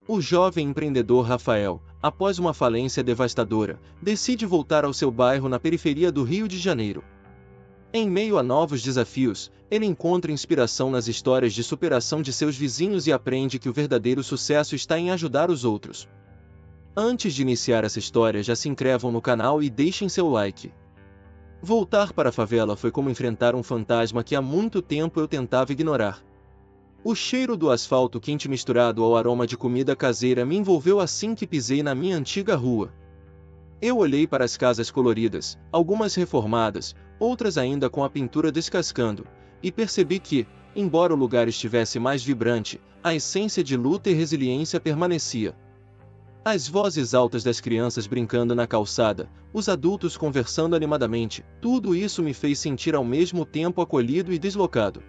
O jovem empreendedor Rafael, após uma falência devastadora, decide voltar ao seu bairro na periferia do Rio de Janeiro. Em meio a novos desafios, ele encontra inspiração nas histórias de superação de seus vizinhos e aprende que o verdadeiro sucesso está em ajudar os outros. Antes de iniciar essa história, já se inscrevam no canal e deixem seu like. Voltar para a favela foi como enfrentar um fantasma que há muito tempo eu tentava ignorar. O cheiro do asfalto quente misturado ao aroma de comida caseira me envolveu assim que pisei na minha antiga rua. Eu olhei para as casas coloridas, algumas reformadas, outras ainda com a pintura descascando, e percebi que, embora o lugar estivesse mais vibrante, a essência de luta e resiliência permanecia. As vozes altas das crianças brincando na calçada, os adultos conversando animadamente, tudo isso me fez sentir ao mesmo tempo acolhido e deslocado.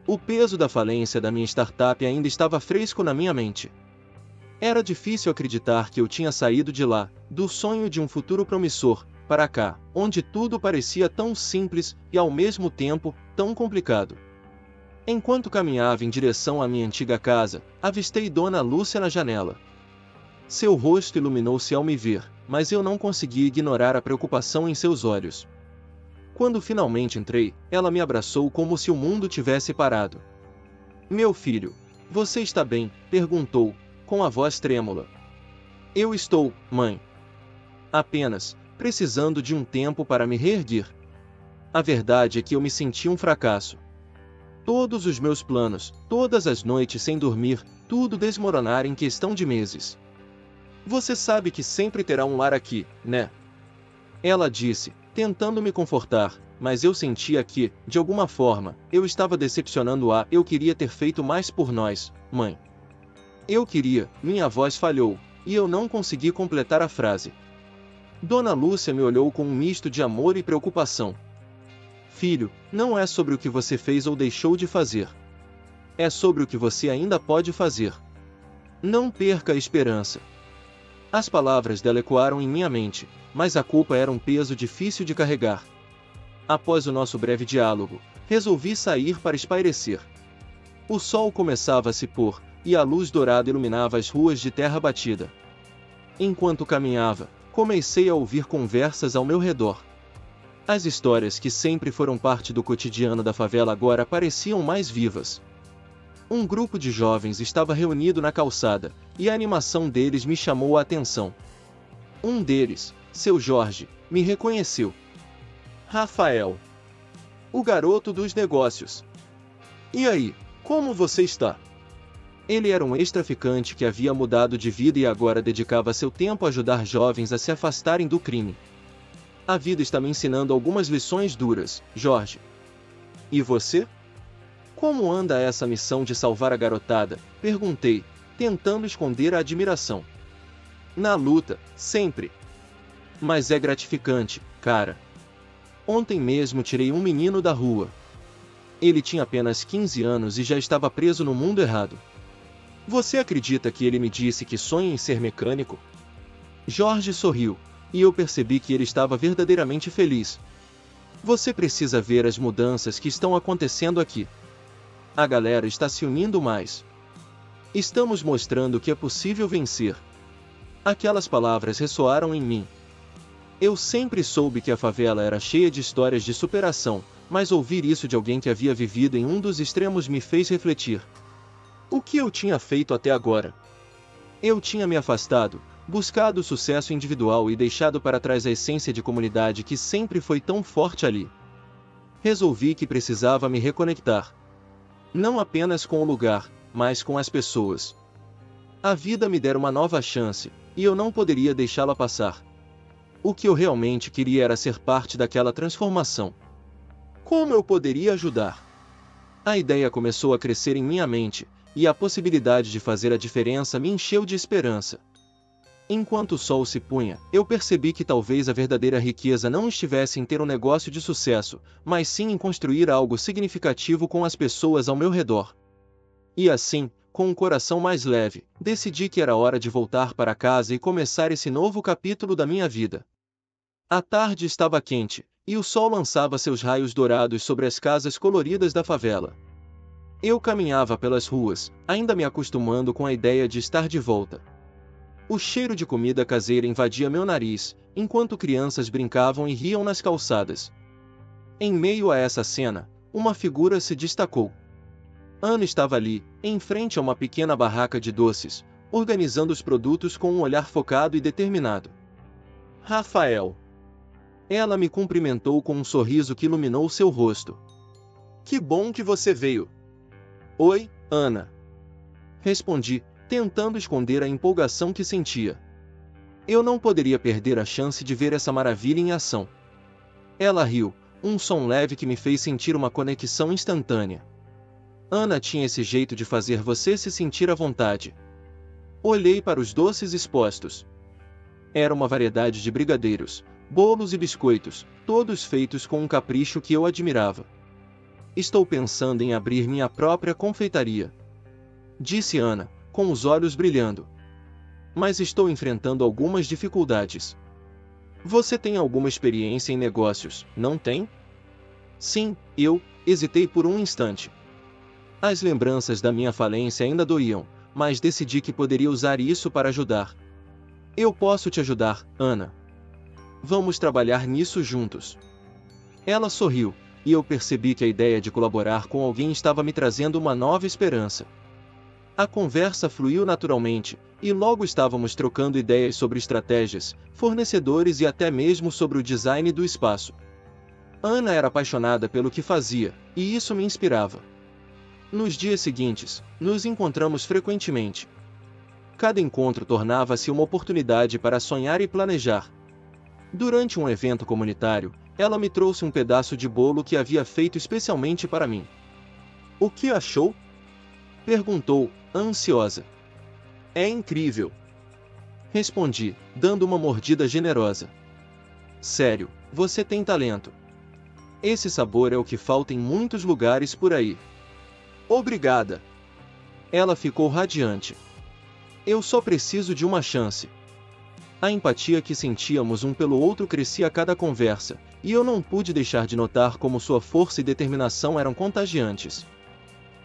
O peso da falência da minha startup ainda estava fresco na minha mente. Era difícil acreditar que eu tinha saído de lá, do sonho de um futuro promissor, para cá, onde tudo parecia tão simples e ao mesmo tempo tão complicado. Enquanto caminhava em direção à minha antiga casa, avistei Dona Lúcia na janela. Seu rosto iluminou-se ao me ver, mas eu não consegui ignorar a preocupação em seus olhos. Quando finalmente entrei, ela me abraçou como se o mundo tivesse parado. "Meu filho, você está bem?", perguntou, com a voz trêmula. "Eu estou, mãe. Apenas, precisando de um tempo para me reerguer. A verdade é que eu me senti um fracasso. Todos os meus planos, todas as noites sem dormir, tudo desmoronar em questão de meses. Você sabe que sempre terá um lar aqui, né?", ela disse, tentando me confortar, mas eu sentia que, de alguma forma, eu estava decepcionando-a. "Eu queria ter feito mais por nós, mãe. Eu queria", minha voz falhou, e eu não consegui completar a frase. Dona Lúcia me olhou com um misto de amor e preocupação. "Filho, não é sobre o que você fez ou deixou de fazer. É sobre o que você ainda pode fazer. Não perca a esperança." As palavras dela ecoaram em minha mente, mas a culpa era um peso difícil de carregar. Após o nosso breve diálogo, resolvi sair para espairecer. O sol começava a se pôr, e a luz dourada iluminava as ruas de terra batida. Enquanto caminhava, comecei a ouvir conversas ao meu redor. As histórias que sempre foram parte do cotidiano da favela agora pareciam mais vivas. Um grupo de jovens estava reunido na calçada, e a animação deles me chamou a atenção. Um deles, seu Jorge, me reconheceu. "Rafael, o garoto dos negócios. E aí, como você está?" Ele era um ex-traficante que havia mudado de vida e agora dedicava seu tempo a ajudar jovens a se afastarem do crime. "A vida está me ensinando algumas lições duras, Jorge. E você? Como anda essa missão de salvar a garotada?", perguntei, tentando esconder a admiração. "Na luta, sempre. Mas é gratificante, cara. Ontem mesmo tirei um menino da rua. Ele tinha apenas 15 anos e já estava preso no mundo errado. Você acredita que ele me disse que sonha em ser mecânico?" Jorge sorriu, e eu percebi que ele estava verdadeiramente feliz. "Você precisa ver as mudanças que estão acontecendo aqui. A galera está se unindo mais. Estamos mostrando que é possível vencer." Aquelas palavras ressoaram em mim. Eu sempre soube que a favela era cheia de histórias de superação, mas ouvir isso de alguém que havia vivido em um dos extremos me fez refletir. O que eu tinha feito até agora? Eu tinha me afastado, buscado o sucesso individual e deixado para trás a essência de comunidade que sempre foi tão forte ali. Resolvi que precisava me reconectar. Não apenas com o lugar, mas com as pessoas. A vida me dera uma nova chance, e eu não poderia deixá-la passar. O que eu realmente queria era ser parte daquela transformação. Como eu poderia ajudar? A ideia começou a crescer em minha mente, e a possibilidade de fazer a diferença me encheu de esperança. Enquanto o sol se punha, eu percebi que talvez a verdadeira riqueza não estivesse em ter um negócio de sucesso, mas sim em construir algo significativo com as pessoas ao meu redor. E assim, com um coração mais leve, decidi que era hora de voltar para casa e começar esse novo capítulo da minha vida. A tarde estava quente, e o sol lançava seus raios dourados sobre as casas coloridas da favela. Eu caminhava pelas ruas, ainda me acostumando com a ideia de estar de volta. O cheiro de comida caseira invadia meu nariz, enquanto crianças brincavam e riam nas calçadas. Em meio a essa cena, uma figura se destacou. Ana estava ali, em frente a uma pequena barraca de doces, organizando os produtos com um olhar focado e determinado. Rafael. Ela me cumprimentou com um sorriso que iluminou seu rosto. Que bom que você veio. Oi, Ana. Respondi, tentando esconder a empolgação que sentia. Eu não poderia perder a chance de ver essa maravilha em ação. Ela riu, um som leve que me fez sentir uma conexão instantânea. Ana tinha esse jeito de fazer você se sentir à vontade. Olhei para os doces expostos. Era uma variedade de brigadeiros, bolos e biscoitos, todos feitos com um capricho que eu admirava. Estou pensando em abrir minha própria confeitaria, disse Ana, com os olhos brilhando. Mas estou enfrentando algumas dificuldades. Você tem alguma experiência em negócios, não tem? Sim, eu hesitei por um instante. As lembranças da minha falência ainda doíam, mas decidi que poderia usar isso para ajudar. Eu posso te ajudar, Ana. Vamos trabalhar nisso juntos. Ela sorriu, e eu percebi que a ideia de colaborar com alguém estava me trazendo uma nova esperança. A conversa fluiu naturalmente, e logo estávamos trocando ideias sobre estratégias, fornecedores e até mesmo sobre o design do espaço. Ana era apaixonada pelo que fazia, e isso me inspirava. Nos dias seguintes, nos encontramos frequentemente. Cada encontro tornava-se uma oportunidade para sonhar e planejar. Durante um evento comunitário, ela me trouxe um pedaço de bolo que havia feito especialmente para mim. O que achou? Perguntou, ansiosa. É incrível. Respondi, dando uma mordida generosa. Sério, você tem talento. Esse sabor é o que falta em muitos lugares por aí. Obrigada. Ela ficou radiante. Eu só preciso de uma chance. A empatia que sentíamos um pelo outro crescia a cada conversa, e eu não pude deixar de notar como sua força e determinação eram contagiantes.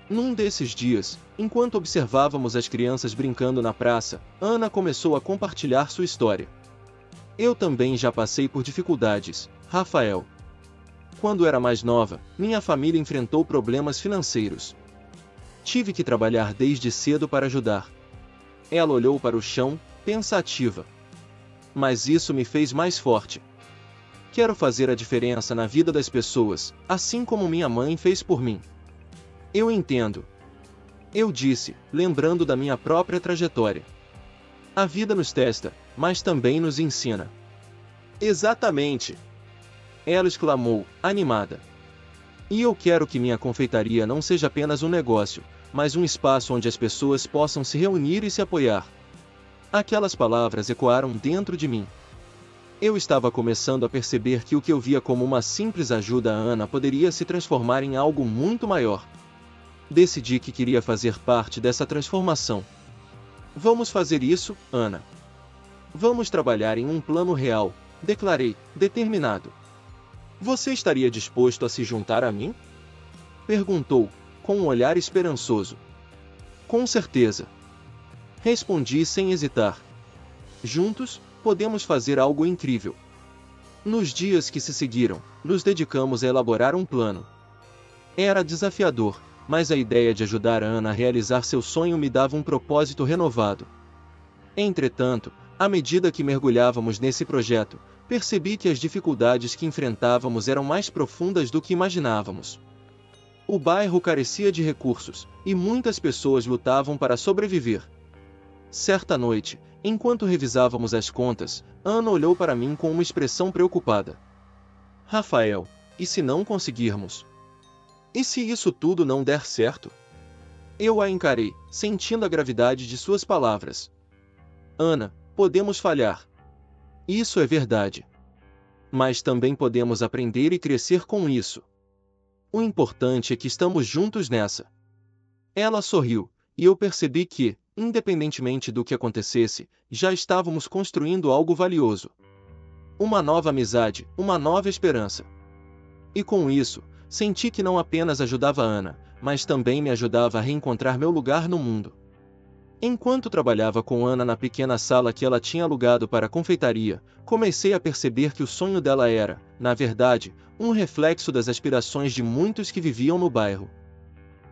Num desses dias, enquanto observávamos as crianças brincando na praça, Ana começou a compartilhar sua história. Eu também já passei por dificuldades, Rafael. Quando era mais nova, minha família enfrentou problemas financeiros. Tive que trabalhar desde cedo para ajudar. Ela olhou para o chão, pensativa. Mas isso me fez mais forte. Quero fazer a diferença na vida das pessoas, assim como minha mãe fez por mim. Eu entendo. Eu disse, lembrando da minha própria trajetória. A vida nos testa, mas também nos ensina. Exatamente. Ela exclamou, animada. E eu quero que minha confeitaria não seja apenas um negócio, mas um espaço onde as pessoas possam se reunir e se apoiar. Aquelas palavras ecoaram dentro de mim. Eu estava começando a perceber que o que eu via como uma simples ajuda a Ana poderia se transformar em algo muito maior. Decidi que queria fazer parte dessa transformação. Vamos fazer isso, Ana. Vamos trabalhar em um plano real, declarei, determinado. Você estaria disposto a se juntar a mim? Perguntou, com um olhar esperançoso. Com certeza. Respondi sem hesitar. Juntos, podemos fazer algo incrível. Nos dias que se seguiram, nos dedicamos a elaborar um plano. Era desafiador, mas a ideia de ajudar a Ana a realizar seu sonho me dava um propósito renovado. Entretanto, à medida que mergulhávamos nesse projeto, percebi que as dificuldades que enfrentávamos eram mais profundas do que imaginávamos. O bairro carecia de recursos, e muitas pessoas lutavam para sobreviver. Certa noite, enquanto revisávamos as contas, Ana olhou para mim com uma expressão preocupada. Rafael, e se não conseguirmos? E se isso tudo não der certo? Eu a encarei, sentindo a gravidade de suas palavras. Ana, podemos falhar. Isso é verdade. Mas também podemos aprender e crescer com isso. O importante é que estamos juntos nessa. Ela sorriu, e eu percebi que, independentemente do que acontecesse, já estávamos construindo algo valioso. Uma nova amizade, uma nova esperança. E com isso, senti que não apenas ajudava a Ana, mas também me ajudava a reencontrar meu lugar no mundo. Enquanto trabalhava com Ana na pequena sala que ela tinha alugado para a confeitaria, comecei a perceber que o sonho dela era, na verdade, um reflexo das aspirações de muitos que viviam no bairro.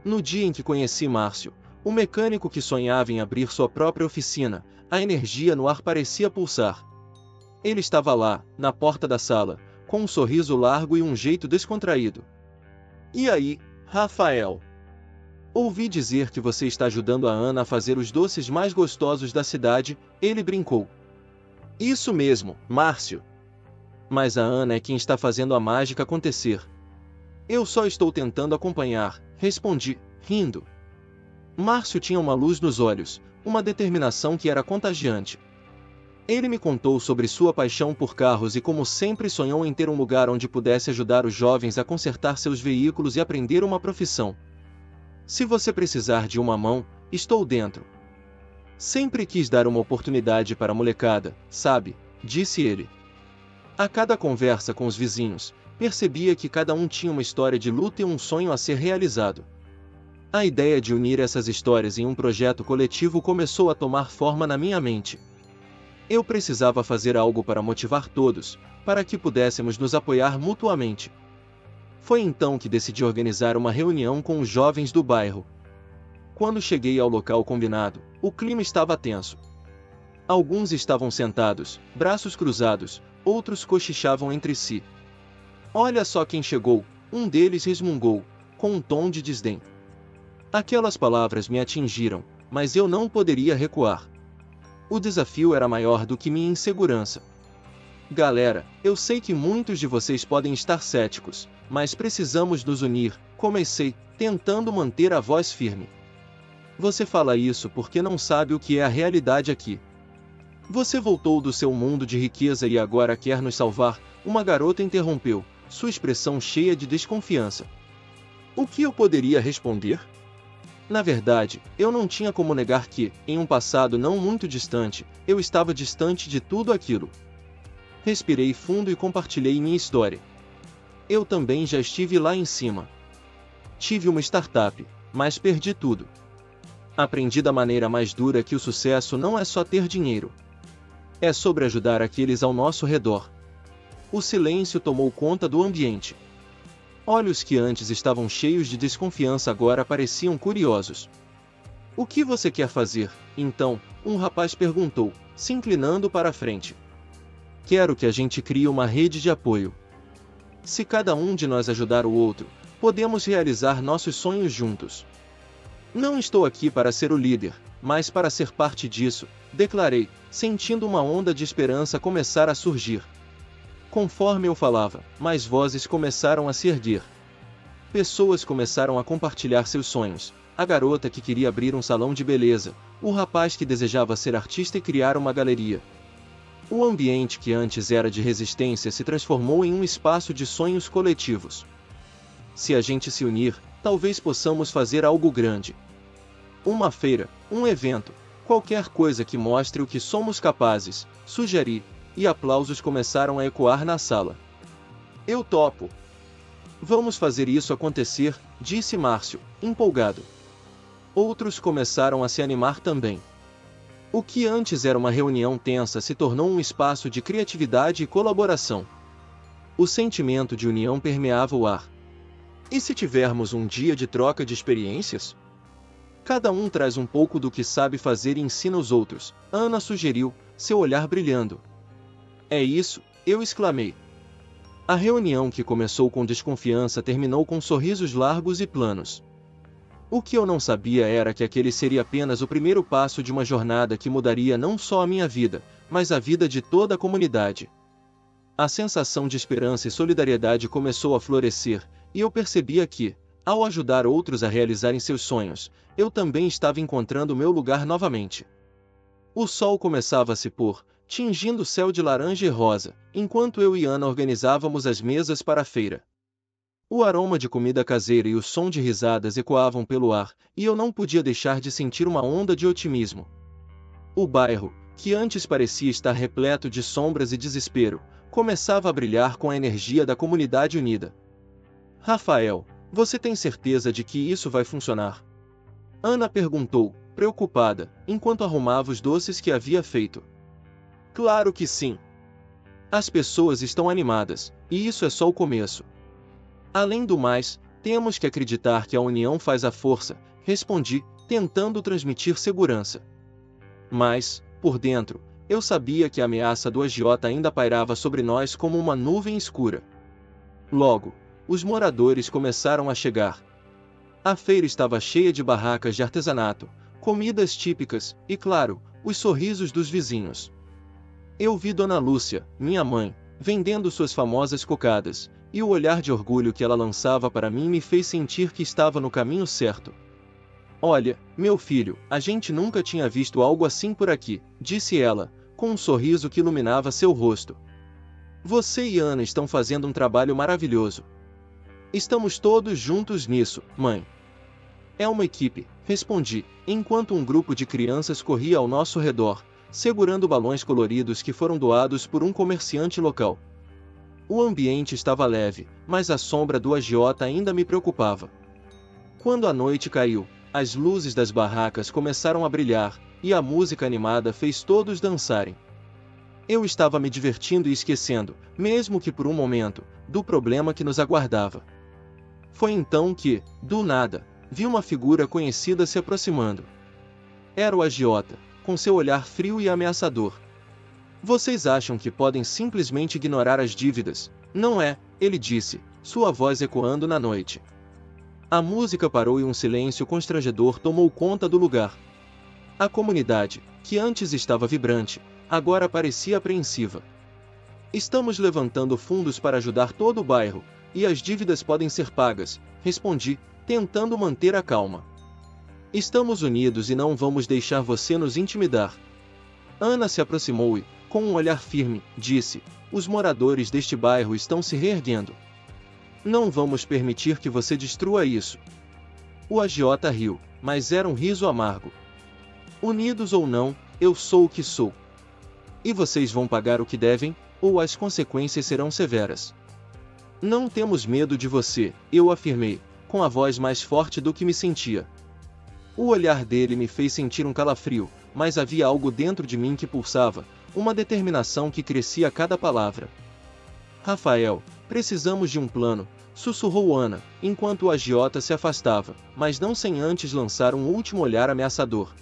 No dia em que conheci Márcio, o mecânico que sonhava em abrir sua própria oficina, a energia no ar parecia pulsar. Ele estava lá, na porta da sala, com um sorriso largo e um jeito descontraído. "E aí, Rafael? Ouvi dizer que você está ajudando a Ana a fazer os doces mais gostosos da cidade", ele brincou. "Isso mesmo, Márcio. Mas a Ana é quem está fazendo a mágica acontecer. Eu só estou tentando acompanhar", respondi, rindo. Márcio tinha uma luz nos olhos, uma determinação que era contagiante. Ele me contou sobre sua paixão por carros e como sempre sonhou em ter um lugar onde pudesse ajudar os jovens a consertar seus veículos e aprender uma profissão. "Se você precisar de uma mão, estou dentro. Sempre quis dar uma oportunidade para a molecada, sabe?", disse ele. A cada conversa com os vizinhos, percebia que cada um tinha uma história de luta e um sonho a ser realizado. A ideia de unir essas histórias em um projeto coletivo começou a tomar forma na minha mente. Eu precisava fazer algo para motivar todos, para que pudéssemos nos apoiar mutuamente. Foi então que decidi organizar uma reunião com os jovens do bairro. Quando cheguei ao local combinado, o clima estava tenso. Alguns estavam sentados, braços cruzados, outros cochichavam entre si. "Olha só quem chegou", um deles resmungou, com um tom de desdém. Aquelas palavras me atingiram, mas eu não poderia recuar. O desafio era maior do que minha insegurança. "Galera, eu sei que muitos de vocês podem estar céticos, mas precisamos nos unir", comecei, tentando manter a voz firme. "Você fala isso porque não sabe o que é a realidade aqui. Você voltou do seu mundo de riqueza e agora quer nos salvar", uma garota interrompeu, sua expressão cheia de desconfiança. O que eu poderia responder? Na verdade, eu não tinha como negar que, em um passado não muito distante, eu estava distante de tudo aquilo. Respirei fundo e compartilhei minha história. Eu também já estive lá em cima. Tive uma startup, mas perdi tudo. Aprendi da maneira mais dura que o sucesso não é só ter dinheiro. É sobre ajudar aqueles ao nosso redor. O silêncio tomou conta do ambiente. Olhos que antes estavam cheios de desconfiança agora pareciam curiosos. "O que você quer fazer, então?", um rapaz perguntou, se inclinando para a frente. "Quero que a gente crie uma rede de apoio. Se cada um de nós ajudar o outro, podemos realizar nossos sonhos juntos. Não estou aqui para ser o líder, mas para ser parte disso", declarei, sentindo uma onda de esperança começar a surgir. Conforme eu falava, mais vozes começaram a se erguer. Pessoas começaram a compartilhar seus sonhos. A garota que queria abrir um salão de beleza, o rapaz que desejava ser artista e criar uma galeria. O ambiente que antes era de resistência se transformou em um espaço de sonhos coletivos. "Se a gente se unir, talvez possamos fazer algo grande. Uma feira, um evento, qualquer coisa que mostre o que somos capazes", sugeri, e aplausos começaram a ecoar na sala. "Eu topo. Vamos fazer isso acontecer", disse Márcio, empolgado. Outros começaram a se animar também. O que antes era uma reunião tensa se tornou um espaço de criatividade e colaboração. O sentimento de união permeava o ar. "E se tivermos um dia de troca de experiências? Cada um traz um pouco do que sabe fazer e ensina os outros", Ana sugeriu, seu olhar brilhando. "É isso", eu exclamei. A reunião, que começou com desconfiança, terminou com sorrisos largos e planos. O que eu não sabia era que aquele seria apenas o primeiro passo de uma jornada que mudaria não só a minha vida, mas a vida de toda a comunidade. A sensação de esperança e solidariedade começou a florescer, e eu percebia que, ao ajudar outros a realizarem seus sonhos, eu também estava encontrando meu lugar novamente. O sol começava a se pôr, tingindo o céu de laranja e rosa, enquanto eu e Ana organizávamos as mesas para a feira. O aroma de comida caseira e o som de risadas ecoavam pelo ar, e eu não podia deixar de sentir uma onda de otimismo. O bairro, que antes parecia estar repleto de sombras e desespero, começava a brilhar com a energia da comunidade unida. "Rafael, Você tem certeza de que isso vai funcionar? Ana perguntou, preocupada, enquanto arrumava os doces que havia feito. Claro que sim. As pessoas estão animadas, e isso é só o começo. Além do mais, temos que acreditar que a união faz a força, respondi, tentando transmitir segurança. Mas, por dentro, eu sabia que a ameaça do agiota ainda pairava sobre nós como uma nuvem escura. Logo, os moradores começaram a chegar. A feira estava cheia de barracas de artesanato, comidas típicas e, claro, os sorrisos dos vizinhos. Eu vi Dona Lúcia, minha mãe, vendendo suas famosas cocadas, e o olhar de orgulho que ela lançava para mim me fez sentir que estava no caminho certo. Olha, meu filho, a gente nunca tinha visto algo assim por aqui, disse ela, com um sorriso que iluminava seu rosto. Você e Ana estão fazendo um trabalho maravilhoso. Estamos todos juntos nisso, mãe. É uma equipe, respondi, enquanto um grupo de crianças corria ao nosso redor, segurando balões coloridos que foram doados por um comerciante local. O ambiente estava leve, mas a sombra do agiota ainda me preocupava. Quando a noite caiu, as luzes das barracas começaram a brilhar, e a música animada fez todos dançarem. Eu estava me divertindo e esquecendo, mesmo que por um momento, do problema que nos aguardava. Foi então que, do nada, vi uma figura conhecida se aproximando. Era o agiota, com seu olhar frio e ameaçador. Vocês acham que podem simplesmente ignorar as dívidas, não é? Ele disse, sua voz ecoando na noite. A música parou e um silêncio constrangedor tomou conta do lugar. A comunidade, que antes estava vibrante, agora parecia apreensiva. Estamos levantando fundos para ajudar todo o bairro, e as dívidas podem ser pagas, respondi, tentando manter a calma. Estamos unidos e não vamos deixar você nos intimidar. Ana se aproximou e, com um olhar firme, disse, os moradores deste bairro estão se reerguendo. Não vamos permitir que você destrua isso. O agiota riu, mas era um riso amargo. Unidos ou não, eu sou o que sou. E vocês vão pagar o que devem, ou as consequências serão severas. Não temos medo de você, eu afirmei, com a voz mais forte do que me sentia. O olhar dele me fez sentir um calafrio, mas havia algo dentro de mim que pulsava, uma determinação que crescia a cada palavra. Rafael, precisamos de um plano, sussurrou Ana, enquanto o agiota se afastava, mas não sem antes lançar um último olhar ameaçador.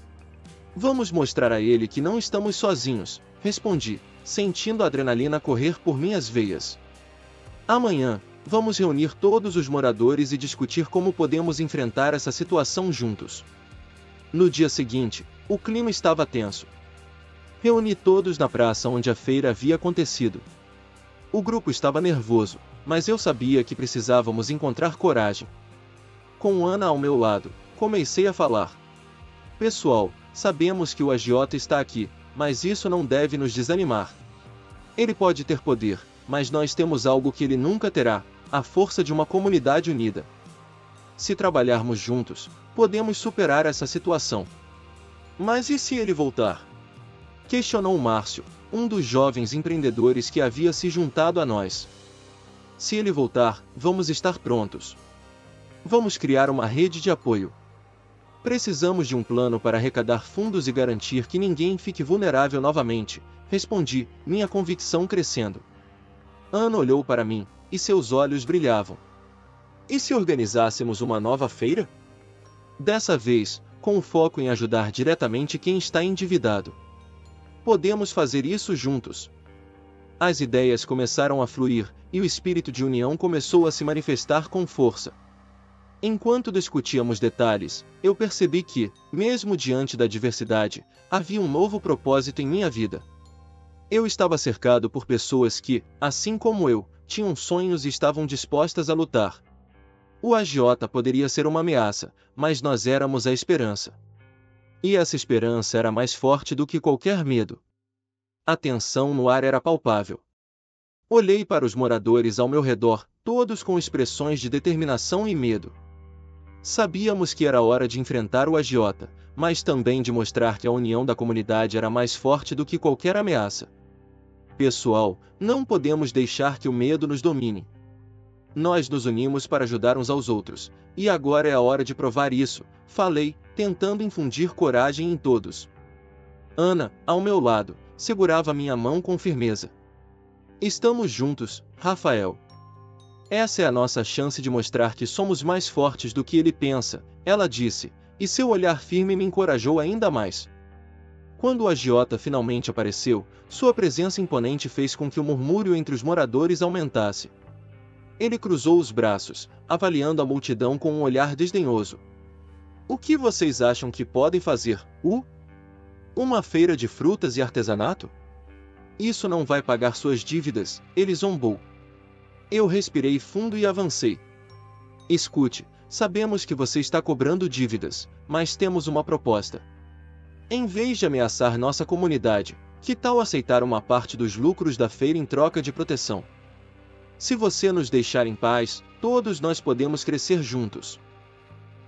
Vamos mostrar a ele que não estamos sozinhos, respondi, sentindo a adrenalina correr por minhas veias. Amanhã, vamos reunir todos os moradores e discutir como podemos enfrentar essa situação juntos. No dia seguinte, o clima estava tenso. Reuni todos na praça onde a feira havia acontecido. O grupo estava nervoso, mas eu sabia que precisávamos encontrar coragem. Com Ana ao meu lado, comecei a falar. Pessoal, sabemos que o agiota está aqui, mas isso não deve nos desanimar. Ele pode ter poder, mas nós temos algo que ele nunca terá, a força de uma comunidade unida. Se trabalharmos juntos, podemos superar essa situação. Mas e se ele voltar? Questionou Márcio, um dos jovens empreendedores que havia se juntado a nós. Se ele voltar, vamos estar prontos. Vamos criar uma rede de apoio. Precisamos de um plano para arrecadar fundos e garantir que ninguém fique vulnerável novamente, respondi, minha convicção crescendo. Ana olhou para mim, e seus olhos brilhavam. E se organizássemos uma nova feira? Dessa vez, com o foco em ajudar diretamente quem está endividado. Podemos fazer isso juntos. As ideias começaram a fluir, e o espírito de união começou a se manifestar com força. Enquanto discutíamos detalhes, eu percebi que, mesmo diante da diversidade, havia um novo propósito em minha vida. Eu estava cercado por pessoas que, assim como eu, tinham sonhos e estavam dispostas a lutar. O agiota poderia ser uma ameaça, mas nós éramos a esperança. E essa esperança era mais forte do que qualquer medo. A tensão no ar era palpável. Olhei para os moradores ao meu redor, todos com expressões de determinação e medo. Sabíamos que era hora de enfrentar o agiota, mas também de mostrar que a união da comunidade era mais forte do que qualquer ameaça. Pessoal, não podemos deixar que o medo nos domine. Nós nos unimos para ajudar uns aos outros, e agora é a hora de provar isso, falei, tentando infundir coragem em todos. Ana, ao meu lado, segurava minha mão com firmeza. Estamos juntos, Rafael. Essa é a nossa chance de mostrar que somos mais fortes do que ele pensa, ela disse, e seu olhar firme me encorajou ainda mais. Quando o agiota finalmente apareceu, sua presença imponente fez com que o murmúrio entre os moradores aumentasse. Ele cruzou os braços, avaliando a multidão com um olhar desdenhoso. O que vocês acham que podem fazer, Uma feira de frutas e artesanato? Isso não vai pagar suas dívidas, ele zombou. Eu respirei fundo e avancei. Escute, sabemos que você está cobrando dívidas, mas temos uma proposta. Em vez de ameaçar nossa comunidade, que tal aceitar uma parte dos lucros da feira em troca de proteção? Se você nos deixar em paz, todos nós podemos crescer juntos.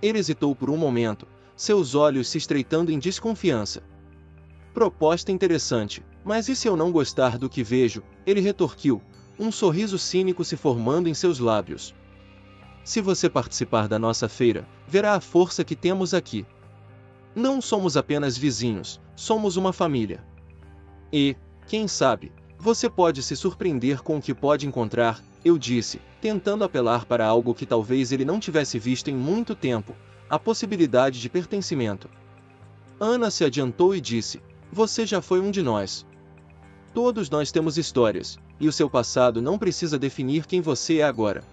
Ele hesitou por um momento, seus olhos se estreitando em desconfiança. Proposta interessante, mas e se eu não gostar do que vejo? Ele retorquiu, um sorriso cínico se formando em seus lábios. Se você participar da nossa feira, verá a força que temos aqui. Não somos apenas vizinhos, somos uma família. E, quem sabe, você pode se surpreender com o que pode encontrar, eu disse, tentando apelar para algo que talvez ele não tivesse visto em muito tempo, a possibilidade de pertencimento. Ana se adiantou e disse, você já foi um de nós. Todos nós temos histórias, e o seu passado não precisa definir quem você é agora.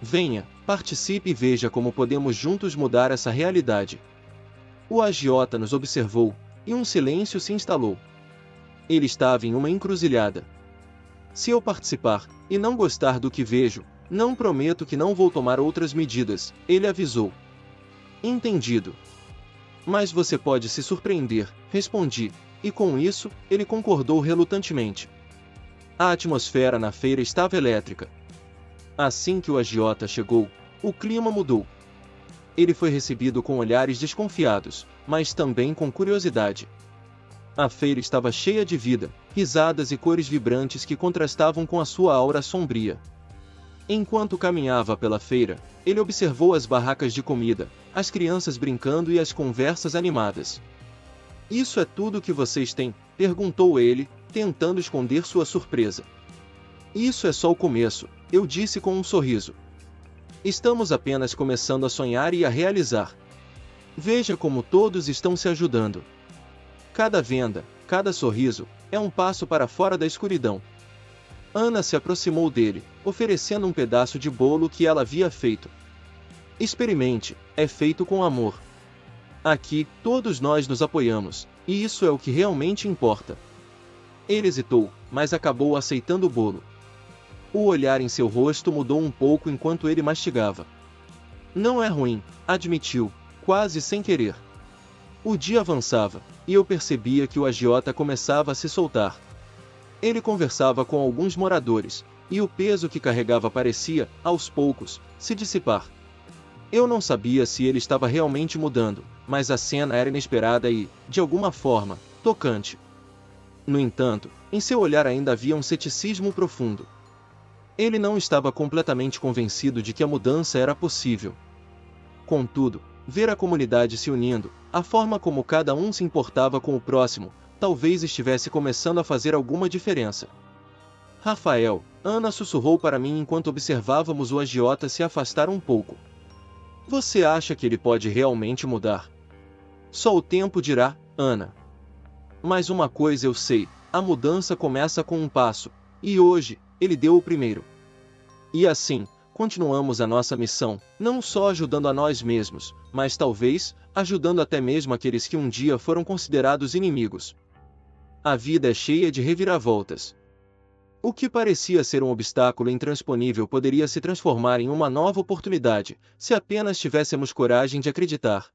Venha, participe e veja como podemos juntos mudar essa realidade. O agiota nos observou, e um silêncio se instalou. Ele estava em uma encruzilhada. Se eu participar, e não gostar do que vejo, não prometo que não vou tomar outras medidas, ele avisou. Entendido. Mas você pode se surpreender, respondi, e com isso, ele concordou relutantemente. A atmosfera na feira estava elétrica. Assim que o agiota chegou, o clima mudou. Ele foi recebido com olhares desconfiados, mas também com curiosidade. A feira estava cheia de vida, risadas e cores vibrantes que contrastavam com a sua aura sombria. Enquanto caminhava pela feira, ele observou as barracas de comida, as crianças brincando e as conversas animadas. Isso é tudo que vocês têm? Perguntou ele, tentando esconder sua surpresa. Isso é só o começo, eu disse com um sorriso. Estamos apenas começando a sonhar e a realizar. Veja como todos estão se ajudando. Cada venda, cada sorriso, é um passo para fora da escuridão. Ana se aproximou dele, oferecendo um pedaço de bolo que ela havia feito. Experimente, é feito com amor. Aqui, todos nós nos apoiamos, e isso é o que realmente importa. Ele hesitou, mas acabou aceitando o bolo. O olhar em seu rosto mudou um pouco enquanto ele mastigava. Não é ruim, admitiu, quase sem querer. O dia avançava, e eu percebia que o agiota começava a se soltar. Ele conversava com alguns moradores, e o peso que carregava parecia, aos poucos, se dissipar. Eu não sabia se ele estava realmente mudando, mas a cena era inesperada e, de alguma forma, tocante. No entanto, em seu olhar ainda havia um ceticismo profundo. Ele não estava completamente convencido de que a mudança era possível. Contudo, ver a comunidade se unindo, a forma como cada um se importava com o próximo, talvez estivesse começando a fazer alguma diferença. Rafael, Ana sussurrou para mim enquanto observávamos o agiota se afastar um pouco. Você acha que ele pode realmente mudar? Só o tempo dirá, Ana. Mas uma coisa eu sei, a mudança começa com um passo, e hoje, ele deu o primeiro. E assim, continuamos a nossa missão, não só ajudando a nós mesmos, mas talvez, ajudando até mesmo aqueles que um dia foram considerados inimigos. A vida é cheia de reviravoltas. O que parecia ser um obstáculo intransponível poderia se transformar em uma nova oportunidade, se apenas tivéssemos coragem de acreditar.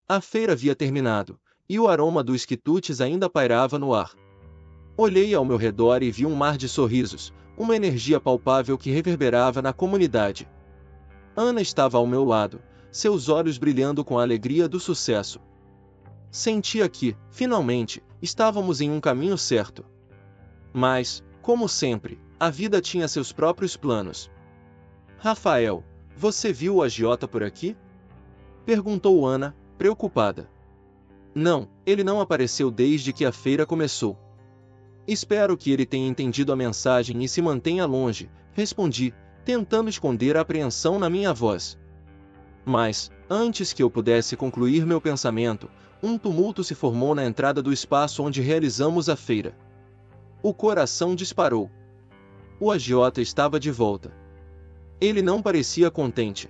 A feira havia terminado, e o aroma dos quitutes ainda pairava no ar. Olhei ao meu redor e vi um mar de sorrisos, uma energia palpável que reverberava na comunidade. Ana estava ao meu lado, seus olhos brilhando com a alegria do sucesso. Sentia que, finalmente, estávamos em um caminho certo. Mas, como sempre, a vida tinha seus próprios planos. Rafael, você viu o agiota por aqui? Perguntou Ana, preocupada. Não, ele não apareceu desde que a feira começou. Espero que ele tenha entendido a mensagem e se mantenha longe, respondi, tentando esconder a apreensão na minha voz. Mas, antes que eu pudesse concluir meu pensamento, um tumulto se formou na entrada do espaço onde realizamos a feira. O coração disparou. O agiota estava de volta. Ele não parecia contente.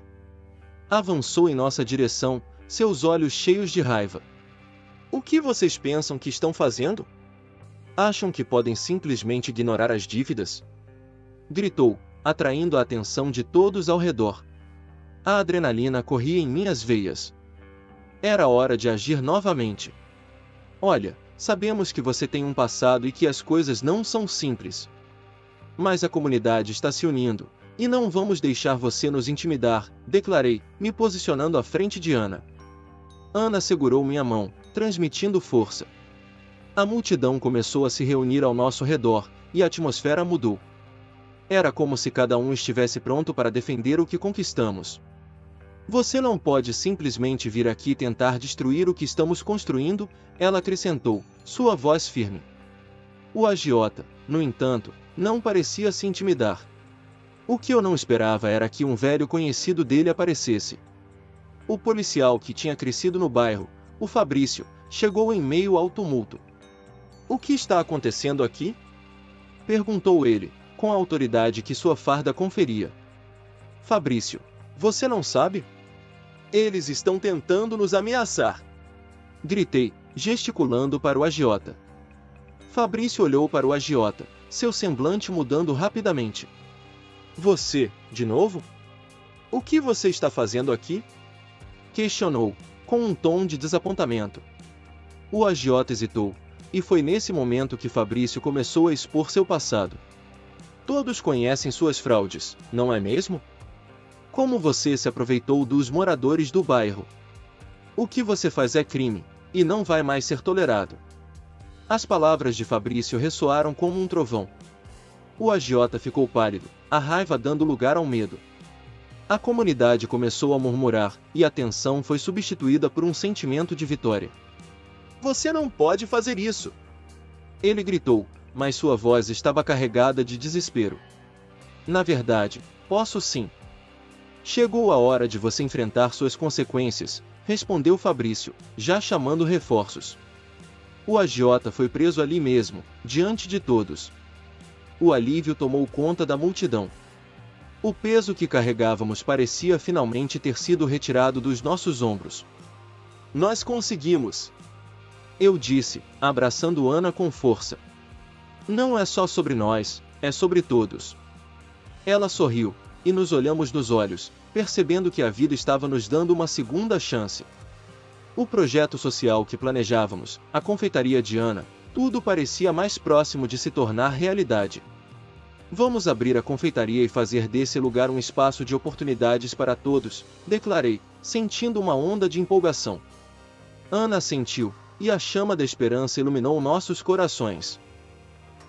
Avançou em nossa direção, seus olhos cheios de raiva. O que vocês pensam que estão fazendo? Acham que podem simplesmente ignorar as dívidas? Gritou, atraindo a atenção de todos ao redor. A adrenalina corria em minhas veias. Era hora de agir novamente. Olha, sabemos que você tem um passado e que as coisas não são simples. Mas a comunidade está se unindo, e não vamos deixar você nos intimidar, declarei, me posicionando à frente de Ana. Ana segurou minha mão, transmitindo força. A multidão começou a se reunir ao nosso redor, e a atmosfera mudou. Era como se cada um estivesse pronto para defender o que conquistamos. Você não pode simplesmente vir aqui tentar destruir o que estamos construindo, ela acrescentou, sua voz firme. O agiota, no entanto, não parecia se intimidar. O que eu não esperava era que um velho conhecido dele aparecesse. O policial que tinha crescido no bairro, o Fabrício, chegou em meio ao tumulto. O que está acontecendo aqui? Perguntou ele, com a autoridade que sua farda conferia. Fabrício, você não sabe? Eles estão tentando nos ameaçar. Gritei, gesticulando para o agiota. Fabrício olhou para o agiota, seu semblante mudando rapidamente. Você, de novo? O que você está fazendo aqui? Questionou, com um tom de desapontamento. O agiota hesitou, e foi nesse momento que Fabrício começou a expor seu passado. Todos conhecem suas fraudes, não é mesmo? Como você se aproveitou dos moradores do bairro? O que você faz é crime, e não vai mais ser tolerado. As palavras de Fabrício ressoaram como um trovão. O agiota ficou pálido, a raiva dando lugar ao medo. A comunidade começou a murmurar, e a tensão foi substituída por um sentimento de vitória. Você não pode fazer isso! Ele gritou, mas sua voz estava carregada de desespero. Na verdade, posso sim. Chegou a hora de você enfrentar suas consequências, respondeu Fabrício, já chamando reforços. O agiota foi preso ali mesmo, diante de todos. O alívio tomou conta da multidão. O peso que carregávamos parecia finalmente ter sido retirado dos nossos ombros. Nós conseguimos! Eu disse, abraçando Ana com força. Não é só sobre nós, é sobre todos. Ela sorriu, e nos olhamos nos olhos, percebendo que a vida estava nos dando uma segunda chance. O projeto social que planejávamos, a confeitaria de Ana, tudo parecia mais próximo de se tornar realidade. Vamos abrir a confeitaria e fazer desse lugar um espaço de oportunidades para todos, declarei, sentindo uma onda de empolgação. Ana assentiu, e a chama da esperança iluminou nossos corações.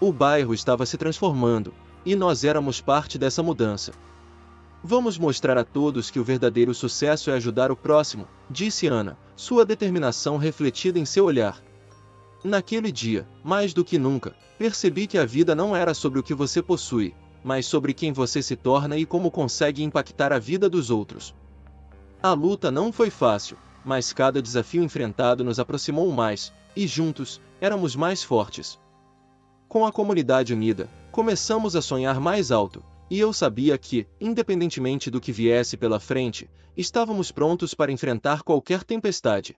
O bairro estava se transformando, e nós éramos parte dessa mudança. Vamos mostrar a todos que o verdadeiro sucesso é ajudar o próximo, disse Ana, sua determinação refletida em seu olhar. Naquele dia, mais do que nunca, percebi que a vida não era sobre o que você possui, mas sobre quem você se torna e como consegue impactar a vida dos outros. A luta não foi fácil, mas cada desafio enfrentado nos aproximou mais, e juntos, éramos mais fortes. Com a comunidade unida, começamos a sonhar mais alto, e eu sabia que, independentemente do que viesse pela frente, estávamos prontos para enfrentar qualquer tempestade.